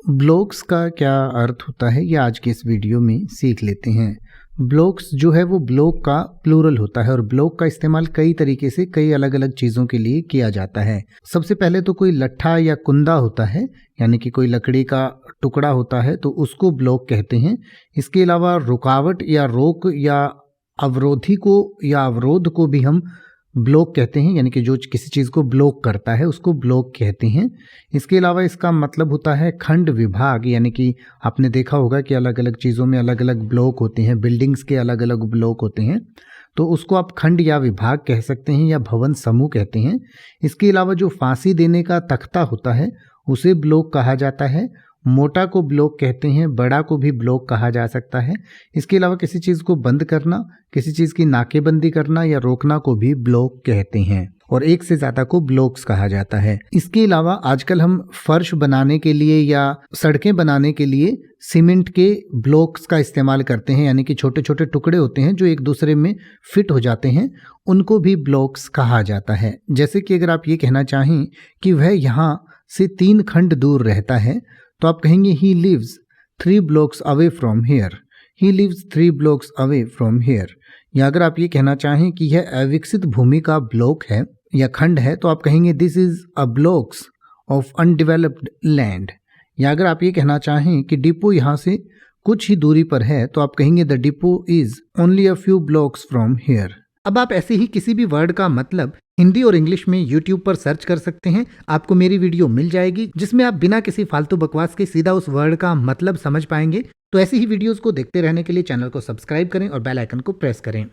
Blocks का क्या अर्थ होता है ये आज के इस वीडियो में सीख लेते हैं। ब्लॉक्स जो है वो ब्लॉक का प्लूरल होता है और ब्लॉक का इस्तेमाल कई तरीके से कई अलग अलग चीज़ों के लिए किया जाता है। सबसे पहले तो कोई लट्ठा या कुंदा होता है, यानी कि कोई लकड़ी का टुकड़ा होता है तो उसको ब्लॉक कहते हैं। इसके अलावा रुकावट या रोक या अवरोधी को या अवरोध को भी हम ब्लॉक कहते हैं, यानी कि जो किसी चीज़ को ब्लॉक करता है उसको ब्लॉक कहते हैं। इसके अलावा इसका मतलब होता है खंड विभाग, यानी कि आपने देखा होगा कि अलग अलग चीज़ों में अलग अलग ब्लॉक होते हैं, बिल्डिंग्स के अलग अलग ब्लॉक होते हैं, तो उसको आप खंड या विभाग कह सकते हैं या भवन समूह कहते हैं। इसके अलावा जो फांसी देने का तख्ता होता है उसे ब्लॉक कहा जाता है। मोटा को ब्लॉक कहते हैं, बड़ा को भी ब्लॉक कहा जा सकता है। इसके अलावा किसी चीज़ को बंद करना, किसी चीज़ की नाकेबंदी करना या रोकना को भी ब्लॉक कहते हैं और एक से ज़्यादा को ब्लॉक्स कहा जाता है। इसके अलावा आजकल हम फर्श बनाने के लिए या सड़कें बनाने के लिए सीमेंट के ब्लॉक्स का इस्तेमाल करते हैं, यानी कि छोटे छोटे टुकड़े होते हैं जो एक दूसरे में फिट हो जाते हैं, उनको भी ब्लॉक्स कहा जाता है। जैसे कि अगर आप ये कहना चाहें कि वह यहाँ से 3 खंड दूर रहता है तो आप कहेंगे he lives 3 blocks away from here, he lives 3 blocks away from here। या अगर आप ये कहना चाहें कि यह अविकसित भूमि का ब्लॉक है या खंड है तो आप कहेंगे this is a blocks of undeveloped land. या अगर आप ये कहना चाहें कि डिपो यहाँ से कुछ ही दूरी पर है तो आप कहेंगे the depot is only a few blocks from here। अब आप ऐसे ही किसी भी वर्ड का मतलब हिंदी और इंग्लिश में YouTube पर सर्च कर सकते हैं, आपको मेरी वीडियो मिल जाएगी जिसमें आप बिना किसी फालतू बकवास के सीधा उस वर्ड का मतलब समझ पाएंगे। तो ऐसी ही वीडियोस को देखते रहने के लिए चैनल को सब्सक्राइब करें और बेल आइकन को प्रेस करें।